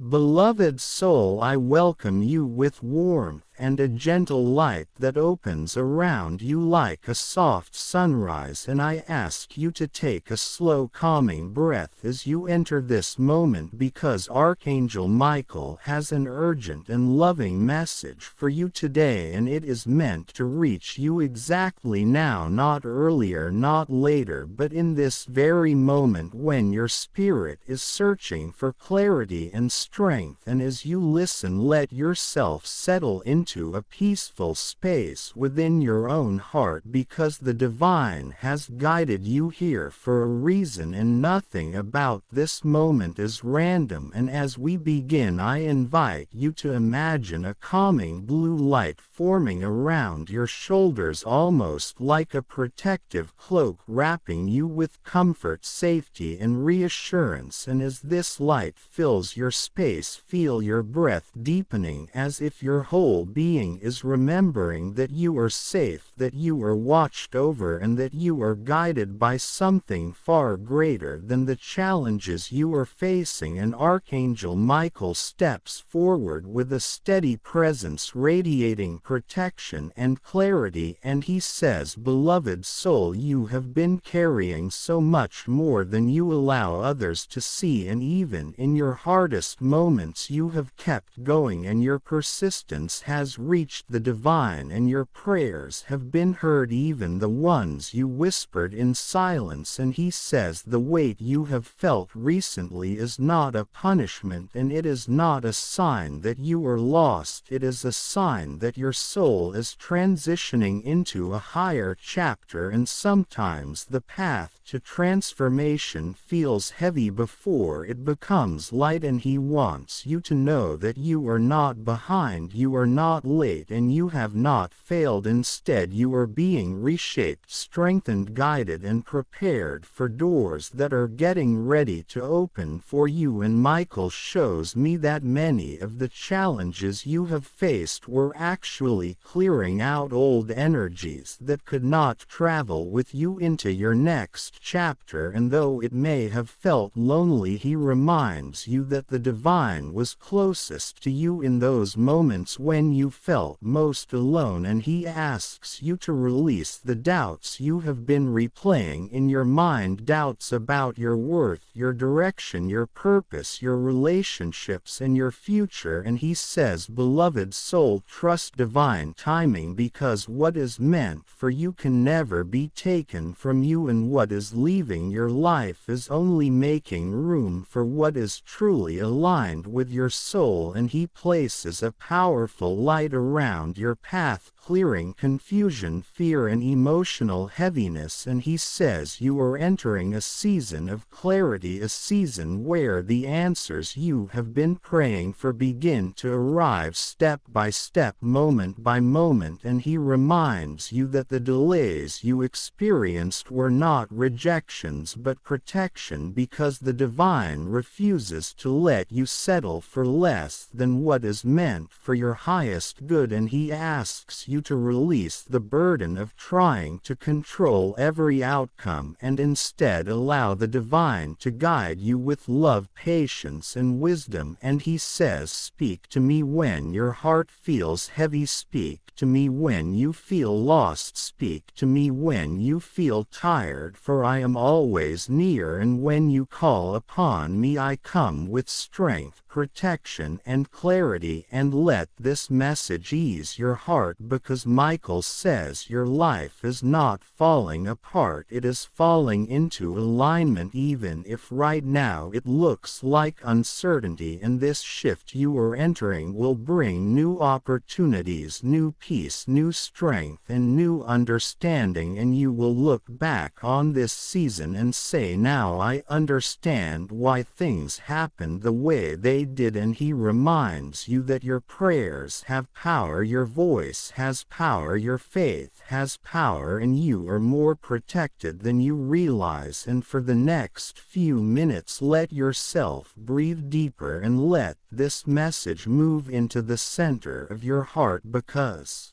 Beloved soul, I welcome you with warmth and a gentle light that opens around you like a soft sunrise, and I ask you to take a slow calming breath as you enter this moment, because Archangel Michael has an urgent and loving message for you today, and it is meant to reach you exactly now, not earlier, not later, but in this very moment when your spirit is searching for clarity and strength. And as you listen, let yourself settle into a peaceful space within your own heart, because the divine has guided you here for a reason, and nothing about this moment is random. And as we begin, I invite you to imagine a calming blue light forming around your shoulders, almost like a protective cloak wrapping you with comfort, safety, and reassurance. And as this light fills your space, feel your breath deepening, as if your whole being is remembering that you are safe, that you are watched over, and that you are guided by something far greater than the challenges you are facing. And Archangel Michael steps forward with a steady presence, radiating protection and clarity, and he says, "Beloved soul, you have been carrying so much more than you allow others to see, and even in your hardest moments you have kept going, and your persistence has reached the divine, and your prayers have been heard, even the ones you whispered in silence." And he says, "The weight you have felt recently is not a punishment, and it is not a sign that you are lost. It is a sign that your soul is transitioning into a higher chapter, and sometimes the path to transformation feels heavy before it becomes light, and he wants you to know that you are not behind, you are not late, and you have not failed. Instead, you are being reshaped, strengthened, guided, and prepared for doors that are getting ready to open for you." And Michael shows me that many of the challenges you have faced were actually clearing out old energies that could not travel with you into your next chapter. And though it may have felt lonely, he reminds you that the divine was closest to you in those moments when you felt most alone, and he asks you to release the doubts you have been replaying in your mind, doubts about your worth, your direction, your purpose, your relationships, and your future. And he says, "Beloved soul, trust divine timing, because what is meant for you can never be taken from you, and what is leaving your life is only making room for what is truly aligned with your soul." And he places a powerful light around your path, clearing confusion, fear, and emotional heaviness. And he says, "You are entering a season of clarity, a season where the answers you have been praying for begin to arrive step by step, moment by moment." And he reminds you that the delays you experienced were not rejections but protection, because the divine refuses to let you settle for less than what is meant for your highest good. And he asks you to release the burden of trying to control every outcome, and instead allow the divine to guide you with love, patience, and wisdom. And he says, "Speak to me when your heart feels heavy, speak to me when you feel lost, speak to me when you feel tired, for I am always near, and when you call upon me I come with strength, protection, and clarity." And let this message ease your heart, because Michael says your life is not falling apart, it is falling into alignment, even if right now it looks like uncertainty. And this shift you are entering will bring new opportunities, new peace, new strength, and new understanding. And you will look back on this season and say, "Now I understand why things happened the way they did." And he reminds you that your prayers have power, your voice has power, your faith has power, and you are more protected than you realize. And for the next few minutes, let yourself breathe deeper and let this message move into the center of your heart, because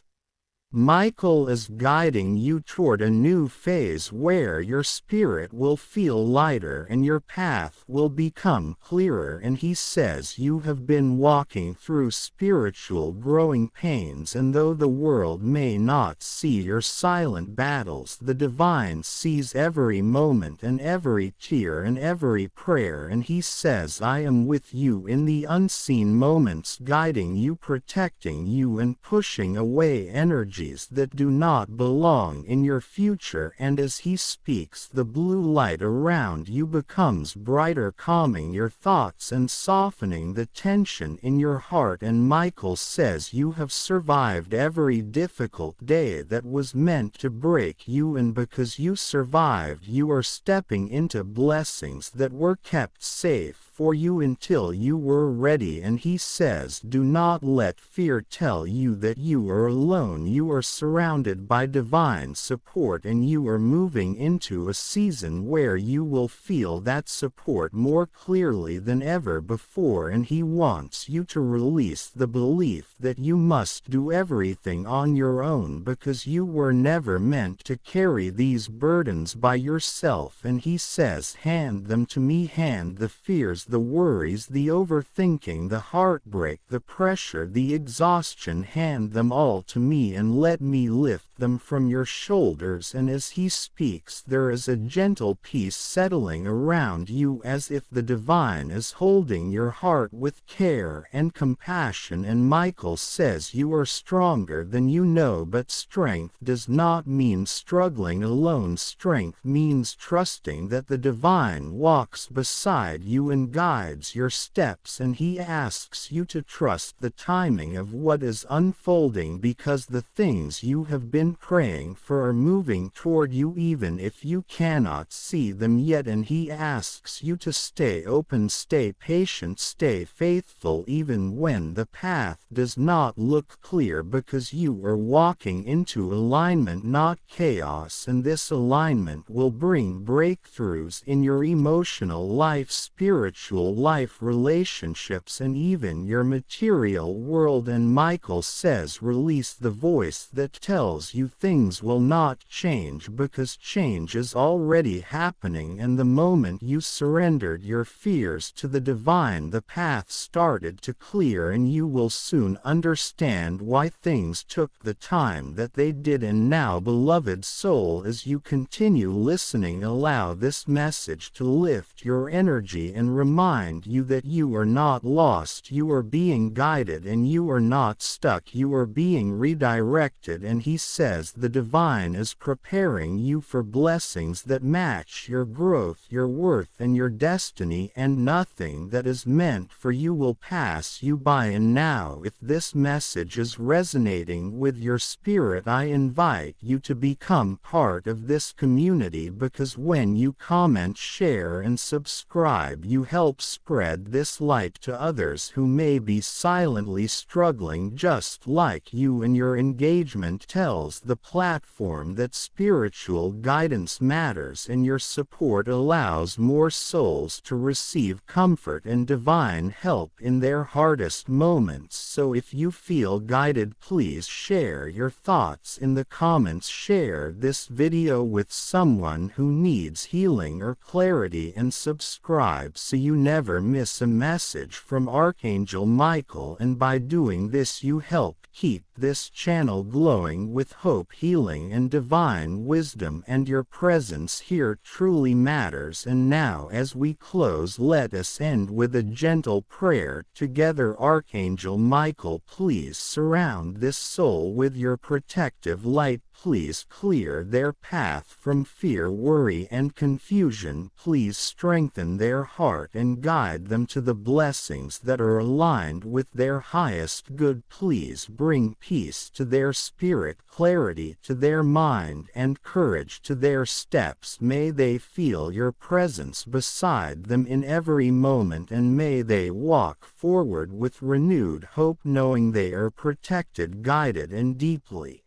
Michael is guiding you toward a new phase where your spirit will feel lighter and your path will become clearer, and he says you have been walking through spiritual growing pains, and though the world may not see your silent battles, the divine sees every moment and every tear and every prayer, and he says I am with you in the unseen moments, guiding you, protecting you, and pushing away energy that do not belong in your future. And as he speaks, the blue light around you becomes brighter, calming your thoughts and softening the tension in your heart. And Michael says you have survived every difficult day that was meant to break you, and because you survived, you are stepping into blessings that were kept safe for you until you were ready. And he says do not let fear tell you that you are alone. You are surrounded by divine support, and you are moving into a season where you will feel that support more clearly than ever before. And he wants you to release the belief that you must do everything on your own, because you were never meant to carry these burdens by yourself. And he says hand them to me, hand the fears, the worries, the overthinking, the heartbreak, the pressure, the exhaustion, hand them all to me and let me lift them from your shoulders. And as he speaks, there is a gentle peace settling around you, as if the divine is holding your heart with care and compassion. And Michael says you are stronger than you know, but strength does not mean struggling alone. Strength means trusting that the divine walks beside you and guides your steps, and he asks you to trust the timing of what is unfolding, because the things you have been praying for are moving toward you even if you cannot see them yet. And he asks you to stay open, stay patient, stay faithful even when the path does not look clear, because you are walking into alignment, not chaos, and this alignment will bring breakthroughs in your emotional life, spiritual life, relationships, and even your material world. And Michael says release the voice that tells you things will not change, because change is already happening, and the moment you surrendered your fears to the divine, the path started to clear, and you will soon understand why things took the time that they did. And now, beloved soul, as you continue listening, allow this message to lift your energy and remind you that you are not lost, you are being guided, and you are not stuck, you are being redirected. And he says the divine is preparing you for blessings that match your growth, your worth, and your destiny, and nothing that is meant for you will pass you by. And now, if this message is resonating with your spirit, I invite you to become part of this community, because when you comment, share, and subscribe, you help spread this light to others who may be silently struggling just like you. And your engagement tells the platform that spiritual guidance matters, and your support allows more souls to receive comfort and divine help in their hardest moments. So if you feel guided, please share your thoughts in the comments. Share this video with someone who needs healing or clarity, and subscribe so you never miss a message from Archangel Michael. And by doing this, you help keep this channel glowing with hope, healing, and divine wisdom, and your presence here truly matters. And now, as we close, let us end with a gentle prayer together. Archangel Michael, please surround this soul with your protective light. Please clear their path from fear, worry, and confusion. Please strengthen their heart and guide them to the blessings that are aligned with their highest good. Please bring peace to their spirit, clarity to their mind, and courage to their steps. May they feel your presence beside them in every moment, and may they walk forward with renewed hope, knowing they are protected, guided, and deeply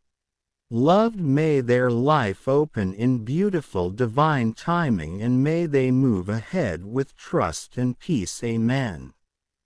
loved. May their life open in beautiful divine timing, and may they move ahead with trust and peace. Amen.